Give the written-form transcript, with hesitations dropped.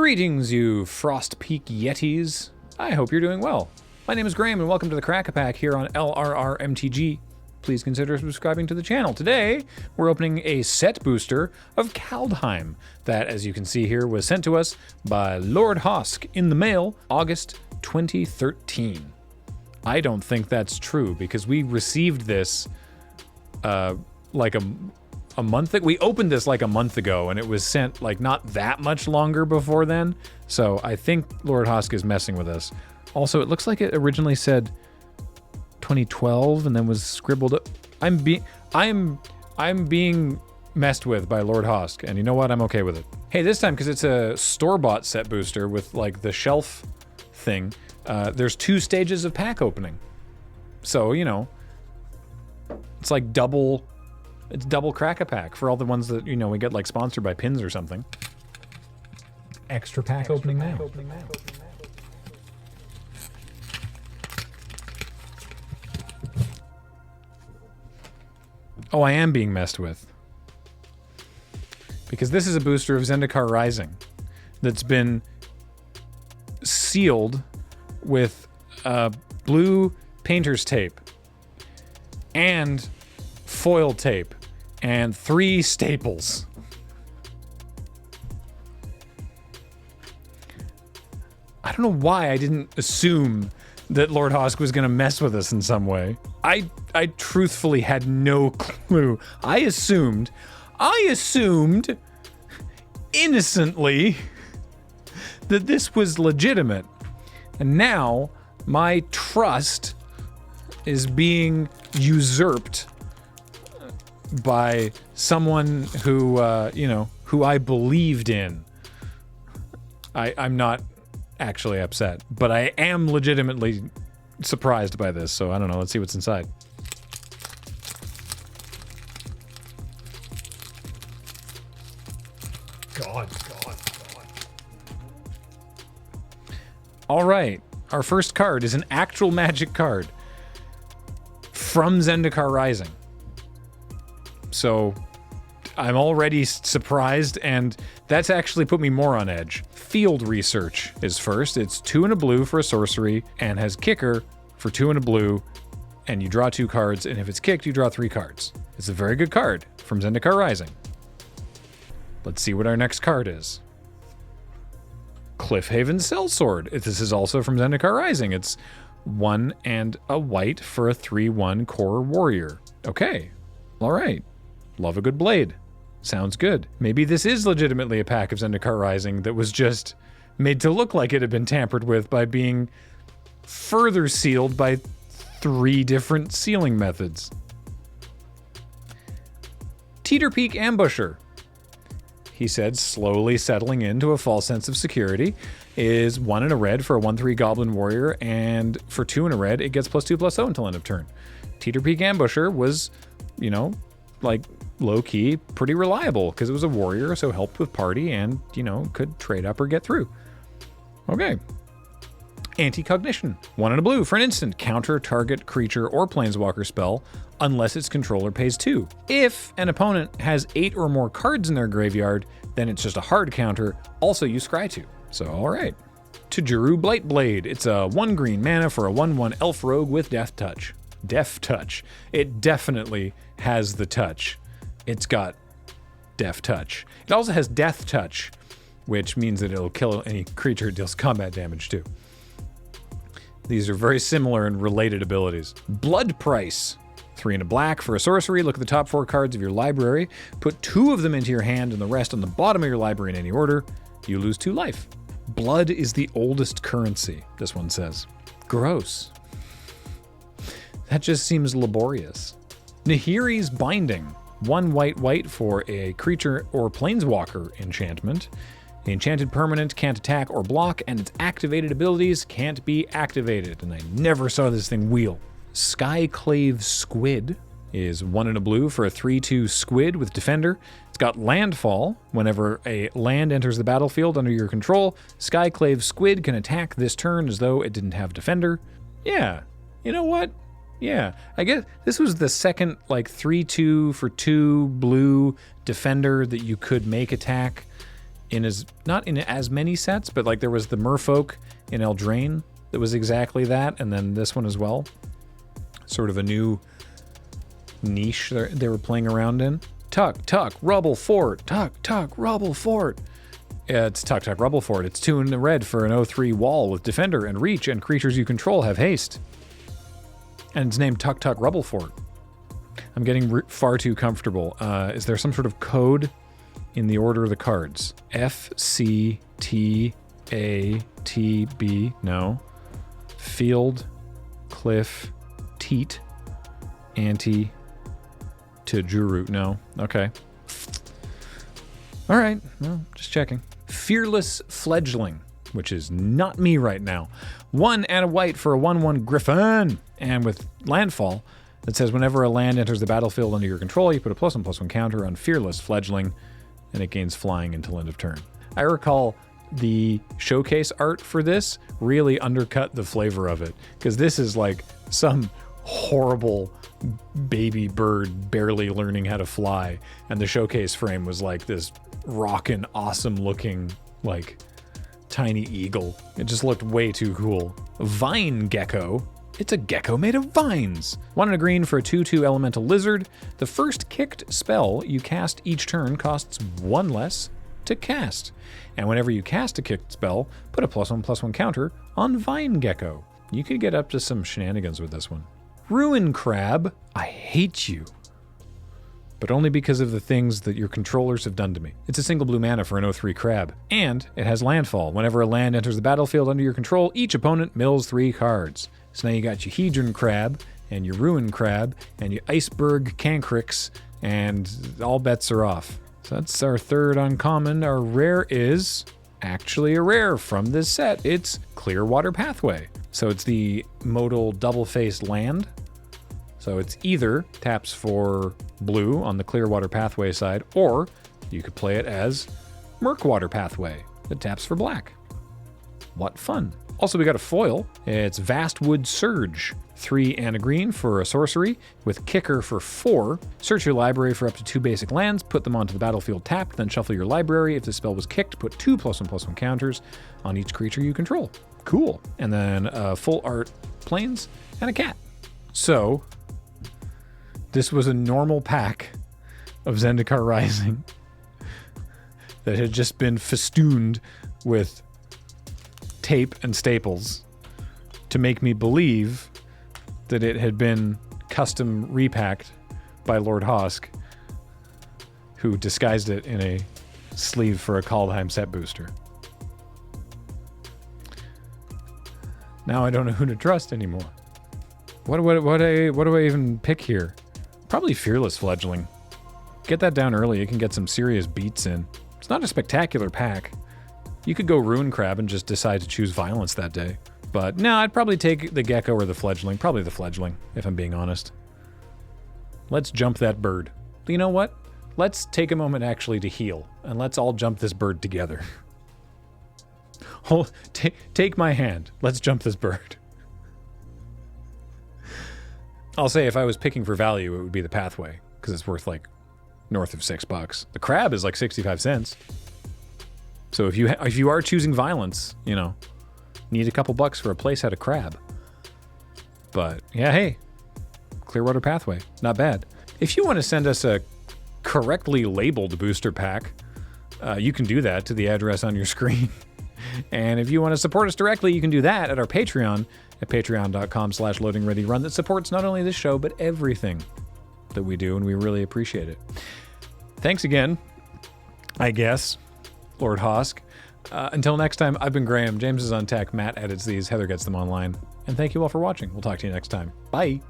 Greetings, you Frost Peak Yetis. I hope you're doing well. My name is Graham, and welcome to the Crack-A-Pack here on LRRMTG. Please consider subscribing to the channel. Today, we're opening a set booster of Kaldheim that, as you can see here, was sent to us by Lord Hosk in the mail, August 2013. I don't think that's true, because we received this like a month ago. We opened this like a month ago, and it was sent like not that much longer before then. So I think Lord Hosk is messing with us. Also, it looks like it originally said 2012 and then was scribbled up. I'm being messed with by Lord Hosk, and you know what? I'm okay with it. Hey, this time, because it's a store-bought set booster with like the shelf thing, there's 2 stages of pack opening. So, you know, it's like double Crack-A-Pack for all the ones that, you know, we get like sponsored by pins or something. Extra pack opening now. Oh, I am being messed with. Because this is a booster of Zendikar Rising that's been sealed with blue painter's tape and foil tape and 3 staples. I don't know why I didn't assume that Lord Hosk was gonna mess with us in some way. I truthfully had no clue. I assumed innocently that this was legitimate. And now my trust is being usurped by someone who, you know, who I believed in. I'm not actually upset, but I am legitimately surprised by this, so I don't know. Let's see what's inside. God. All right, our first card is an actual Magic card from Zendikar Rising. So I'm already surprised, and that's actually put me more on edge. Field Research is first. It's 2 and a blue for a sorcery, and has Kicker for 2 and a blue, and you draw 2 cards, and if it's kicked, you draw 3 cards. It's a very good card from Zendikar Rising. Let's see what our next card is. Cliffhaven Sellsword. This is also from Zendikar Rising. It's 1 and a white for a 3/1 core warrior. Okay, all right. Love a good blade. Sounds good. Maybe this is legitimately a pack of Zendikar Rising that was just made to look like it had been tampered with by being further sealed by 3 different sealing methods. Teeter Peak Ambusher. He said, slowly settling into a false sense of security, is 1 and a red for a 1/3 Goblin Warrior, and for 2 and a red, it gets +2/+0 until end of turn. Teeter Peak Ambusher was, you know, like low-key pretty reliable because it was a warrior, so helped with party and, you know, could trade up or get through. Okay. Anti-Cognition. 1 and a blue for an instant. Counter target creature or planeswalker spell unless its controller pays 2. If an opponent has 8 or more cards in their graveyard, then it's just a hard counter. Also, you scry 2. So, alright. Tajuru Blightblade. It's a 1 green mana for a 1/1 elf rogue with Death Touch. Death Touch. It definitely has the touch. It's got Death Touch. It also has Death Touch, which means that it'll kill any creature it deals combat damage to. These are very similar and related abilities. Blood Price. 3 and a black for a sorcery. Look at the top 4 cards of your library. Put 2 of them into your hand and the rest on the bottom of your library in any order. You lose 2 life. Blood is the oldest currency, this one says. Gross. That just seems laborious. Nahiri's Binding. 1 white for a creature or planeswalker enchantment. The enchanted permanent can't attack or block, and its activated abilities can't be activated. And I never saw this thing wheel. Skyclave Squid is 1 and a blue for a 3/2 squid with Defender. It's got Landfall. Whenever a land enters the battlefield under your control, Skyclave Squid can attack this turn as though it didn't have Defender. Yeah, you know what? Yeah, I guess this was the second like 3/2 for 2 blue Defender that you could make attack not in as many sets, but like there was the Merfolk in Eldraine that was exactly that, and then this one as well. Sort of a new niche they were playing around in. Tuck, tuck, rubble fort. Tuck, tuck, rubble fort. Yeah, it's tuck, tuck, rubble fort. It's 2 in the red for an 0/3 wall with defender and reach, and creatures you control have haste. And it's named Tuck, tuck, rubble fort. I'm getting far too comfortable. Is there some sort of code in the order of the cards? F, C, T, A, T, B. No. Field, cliff, teat, anti, to Juru. No. Okay. All right. Well, just checking. Fearless Fledgling, which is not me right now. 1 and a white for a 1/1 Griffin. And with landfall, that says whenever a land enters the battlefield under your control, you put a +1/+1 counter on Fearless Fledgling, and it gains flying until end of turn. I recall the showcase art for this really undercut the flavor of it, because this is like some horrible baby bird barely learning how to fly, and the showcase frame was like this rockin' awesome looking like tiny eagle. It just looked way too cool. Vine Gecko. It's a gecko made of vines. 1 and a green for a 2/2 elemental lizard. The first kicked spell you cast each turn costs 1 less to cast. And whenever you cast a kicked spell, put a +1/+1 counter on Vine Gecko. You could get up to some shenanigans with this one. Ruin Crab. I hate you, but only because of the things that your controllers have done to me. It's a single blue mana for an 0/3 crab, and it has landfall. Whenever a land enters the battlefield under your control, each opponent mills 3 cards. So now you got your Hedron Crab, and your Ruin Crab, and your Iceberg Cancrix, and all bets are off. So that's our 3rd uncommon. Our rare is actually a rare from this set. It's Clearwater Pathway. So it's the modal double-faced land. So it's either taps for blue on the Clearwater Pathway side, or you could play it as Murkwater Pathway that taps for black. What fun. Also, we got a foil. It's Vastwood Surge. 3 and a green for a sorcery with kicker for 4. Search your library for up to 2 basic lands, put them onto the battlefield tapped, then shuffle your library. If the spell was kicked, put 2 +1/+1 counters on each creature you control. Cool. And then full art planes and a cat. So this was a normal pack of Zendikar Rising that had just been festooned with tape and staples to make me believe that it had been custom repacked by Lord Hosk, who disguised it in a sleeve for a Kaldheim Set Booster. Now I don't know who to trust anymore. What do I even pick here? Probably Fearless Fledgling. Get that down early, you can get some serious beats in. It's not a spectacular pack. You could go Ruin Crab and just decide to choose Violence that day. But no, I'd probably take the Gecko or the Fledgling. Probably the Fledgling, if I'm being honest. Let's jump that bird. You know what? Let's take a moment actually to heal, and let's all jump this bird together. Take my hand. Let's jump this bird. I'll say if I was picking for value, it would be the Pathway, because it's worth like north of $6. The Crab is like 65 cents. So if you are choosing Violence, you know, need a couple bucks for a playset of Crab. But yeah, hey, Clearwater Pathway, not bad. If you want to send us a correctly labeled booster pack, you can do that to the address on your screen. And if you want to support us directly, you can do that at our Patreon at patreon.com/loadingreadyrun, that supports not only this show, but everything that we do, and we really appreciate it. Thanks again, I guess, Lord Hosk. Until next time, I've been Graham. James is on tech. Matt edits these. Heather gets them online. And thank you all for watching. We'll talk to you next time. Bye.